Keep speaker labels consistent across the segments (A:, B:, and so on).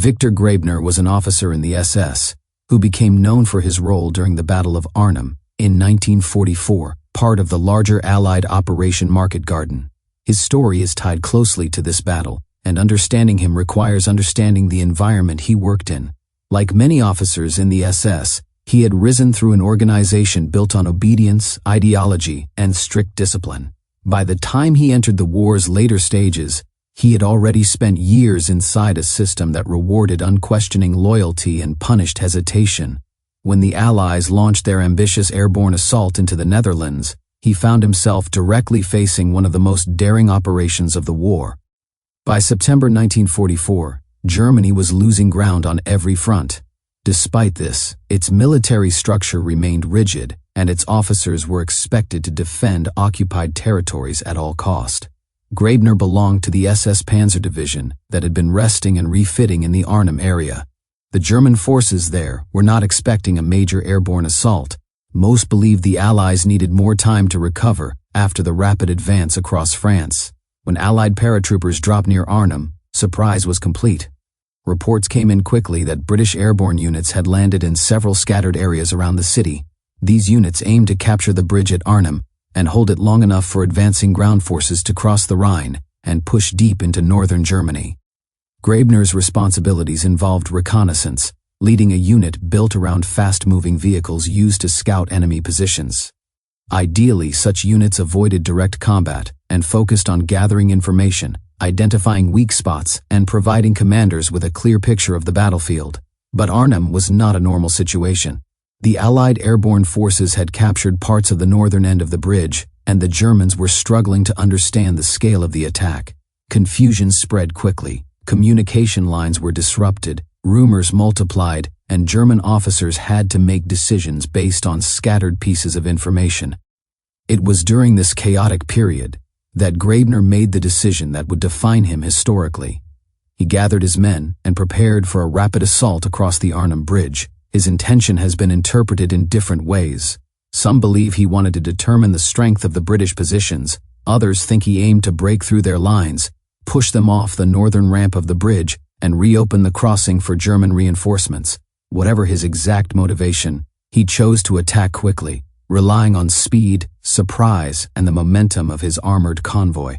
A: Viktor Grabner was an officer in the SS, who became known for his role during the Battle of Arnhem in 1944, part of the larger Allied Operation Market Garden. His story is tied closely to this battle, and understanding him requires understanding the environment he worked in. Like many officers in the SS, he had risen through an organization built on obedience, ideology, and strict discipline. By the time he entered the war's later stages, he had already spent years inside a system that rewarded unquestioning loyalty and punished hesitation. When the Allies launched their ambitious airborne assault into the Netherlands, he found himself directly facing one of the most daring operations of the war. By September 1944, Germany was losing ground on every front. Despite this, its military structure remained rigid, and its officers were expected to defend occupied territories at all cost. Grabner belonged to the SS Panzer Division that had been resting and refitting in the Arnhem area. The German forces there were not expecting a major airborne assault. Most believed the Allies needed more time to recover after the rapid advance across France. When Allied paratroopers dropped near Arnhem, surprise was complete. Reports came in quickly that British airborne units had landed in several scattered areas around the city. These units aimed to capture the bridge at Arnhem and hold it long enough for advancing ground forces to cross the Rhine and push deep into northern Germany. Grabner's responsibilities involved reconnaissance, leading a unit built around fast-moving vehicles used to scout enemy positions. Ideally, such units avoided direct combat and focused on gathering information, identifying weak spots, and providing commanders with a clear picture of the battlefield. But Arnhem was not a normal situation. The Allied airborne forces had captured parts of the northern end of the bridge, and the Germans were struggling to understand the scale of the attack. Confusion spread quickly, communication lines were disrupted, rumors multiplied, and German officers had to make decisions based on scattered pieces of information. It was during this chaotic period that Grabner made the decision that would define him historically. He gathered his men and prepared for a rapid assault across the Arnhem Bridge. His intention has been interpreted in different ways. Some believe he wanted to determine the strength of the British positions. Others think he aimed to break through their lines, push them off the northern ramp of the bridge, and reopen the crossing for German reinforcements. Whatever his exact motivation, he chose to attack quickly, relying on speed, surprise, and the momentum of his armored convoy.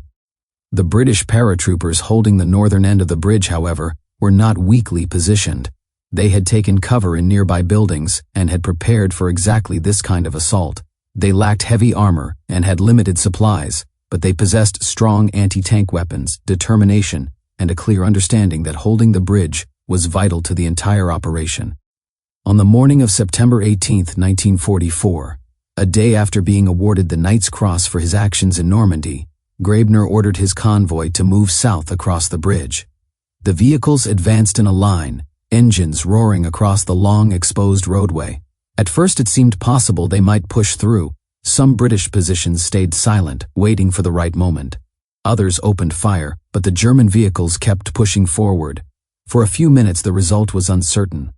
A: The British paratroopers holding the northern end of the bridge, however, were not weakly positioned. They had taken cover in nearby buildings and had prepared for exactly this kind of assault. They lacked heavy armor and had limited supplies, but they possessed strong anti-tank weapons, determination, and a clear understanding that holding the bridge was vital to the entire operation. On the morning of September 18, 1944, a day after being awarded the Knight's Cross for his actions in Normandy, Grabner ordered his convoy to move south across the bridge. The vehicles advanced in a line, engines roaring across the long exposed roadway. At first it seemed possible they might push through. Some British positions stayed silent, waiting for the right moment. Others opened fire, but the German vehicles kept pushing forward. For a few minutes the result was uncertain.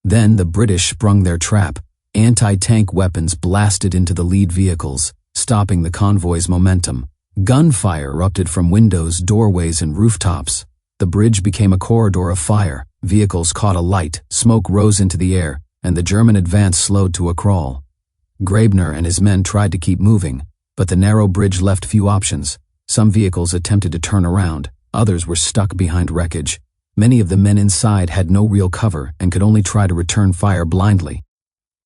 A: Then the British sprung their trap. Anti-tank weapons blasted into the lead vehicles, stopping the convoy's momentum. Gunfire erupted from windows, doorways, and rooftops. The bridge became a corridor of fire. Vehicles caught alight, smoke rose into the air, and the German advance slowed to a crawl. Grabner and his men tried to keep moving, but the narrow bridge left few options. Some vehicles attempted to turn around, others were stuck behind wreckage. Many of the men inside had no real cover and could only try to return fire blindly.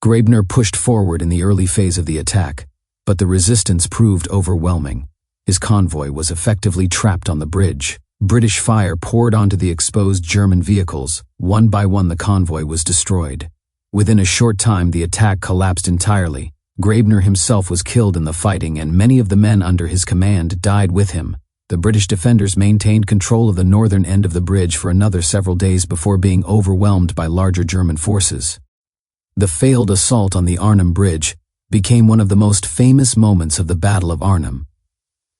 A: Grabner pushed forward in the early phase of the attack, but the resistance proved overwhelming. His convoy was effectively trapped on the bridge. British fire poured onto the exposed German vehicles. One by one the convoy was destroyed. Within a short time the attack collapsed entirely. Grabner himself was killed in the fighting and many of the men under his command died with him. The British defenders maintained control of the northern end of the bridge for another several days before being overwhelmed by larger German forces. The failed assault on the Arnhem Bridge became one of the most famous moments of the Battle of Arnhem.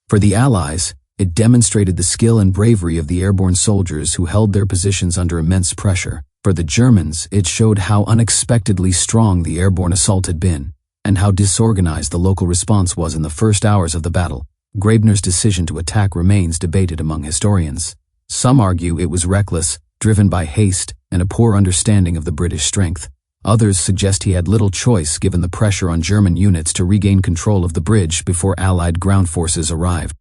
A: For the Allies, it demonstrated the skill and bravery of the airborne soldiers who held their positions under immense pressure. For the Germans, it showed how unexpectedly strong the airborne assault had been, and how disorganized the local response was in the first hours of the battle. Grabner's decision to attack remains debated among historians. Some argue it was reckless, driven by haste and a poor understanding of the British strength. Others suggest he had little choice given the pressure on German units to regain control of the bridge before Allied ground forces arrived.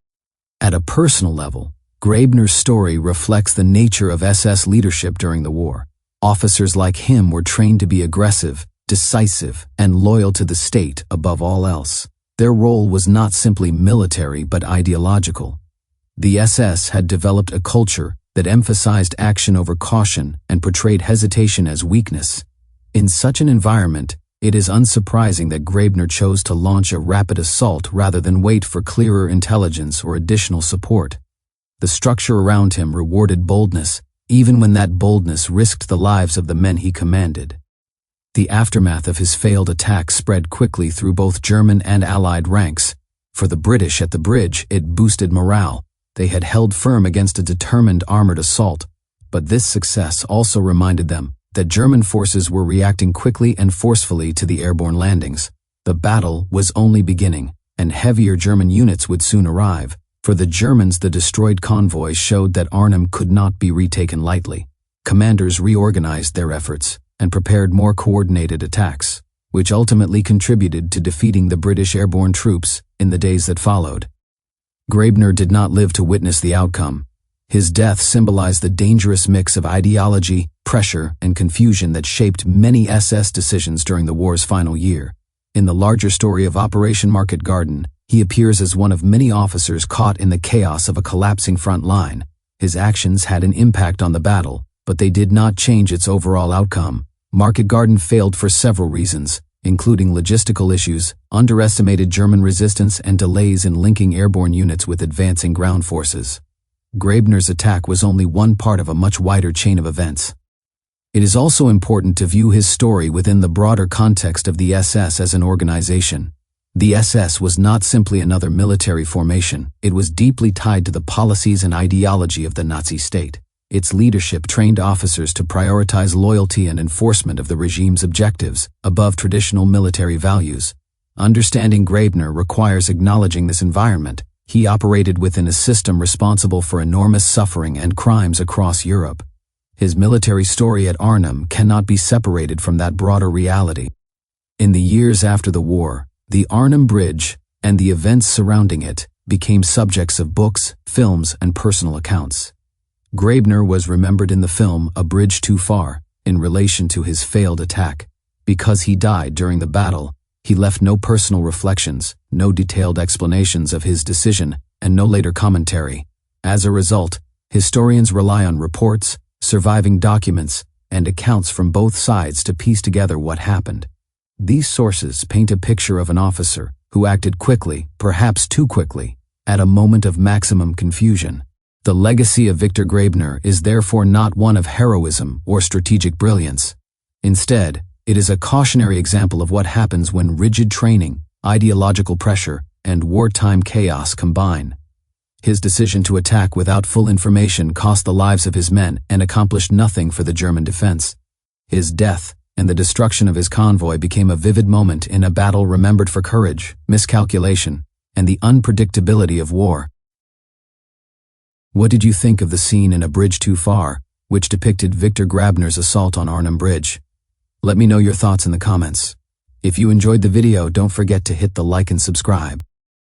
A: At a personal level, Grabner's story reflects the nature of SS leadership during the war. Officers like him were trained to be aggressive, decisive, and loyal to the state above all else. Their role was not simply military but ideological. The SS had developed a culture that emphasized action over caution and portrayed hesitation as weakness. In such an environment, it is unsurprising that Grabner chose to launch a rapid assault rather than wait for clearer intelligence or additional support. The structure around him rewarded boldness, even when that boldness risked the lives of the men he commanded. The aftermath of his failed attack spread quickly through both German and Allied ranks. For the British at the bridge, it boosted morale. They had held firm against a determined armored assault, but this success also reminded them that German forces were reacting quickly and forcefully to the airborne landings. The battle was only beginning, and heavier German units would soon arrive. For the Germans, the destroyed convoy showed that Arnhem could not be retaken lightly. Commanders reorganized their efforts and prepared more coordinated attacks, which ultimately contributed to defeating the British airborne troops in the days that followed. Grabner did not live to witness the outcome. His death symbolized the dangerous mix of ideology, pressure, and confusion that shaped many SS decisions during the war's final year. In the larger story of Operation Market Garden, he appears as one of many officers caught in the chaos of a collapsing front line. His actions had an impact on the battle, but they did not change its overall outcome. Market Garden failed for several reasons, including logistical issues, underestimated German resistance, and delays in linking airborne units with advancing ground forces. Grabner's attack was only one part of a much wider chain of events. It is also important to view his story within the broader context of the SS as an organization. The SS was not simply another military formation, it was deeply tied to the policies and ideology of the Nazi state. Its leadership trained officers to prioritize loyalty and enforcement of the regime's objectives above traditional military values. Understanding Grabner requires acknowledging this environment. He operated within a system responsible for enormous suffering and crimes across Europe. His military story at Arnhem cannot be separated from that broader reality. In the years after the war, the Arnhem Bridge and the events surrounding it became subjects of books, films, and personal accounts. Grabner was remembered in the film A Bridge Too Far in relation to his failed attack. Because he died during the battle, he left no personal reflections, no detailed explanations of his decision, and no later commentary. As a result, historians rely on reports, surviving documents, and accounts from both sides to piece together what happened. These sources paint a picture of an officer who acted quickly, perhaps too quickly, at a moment of maximum confusion. The legacy of Viktor Grabner is therefore not one of heroism or strategic brilliance. Instead, it is a cautionary example of what happens when rigid training, ideological pressure, and wartime chaos combine. His decision to attack without full information cost the lives of his men and accomplished nothing for the German defense. His death and the destruction of his convoy became a vivid moment in a battle remembered for courage, miscalculation, and the unpredictability of war. What did you think of the scene in A Bridge Too Far, which depicted Viktor Grabner's assault on Arnhem Bridge? Let me know your thoughts in the comments. If you enjoyed the video, don't forget to hit the like and subscribe.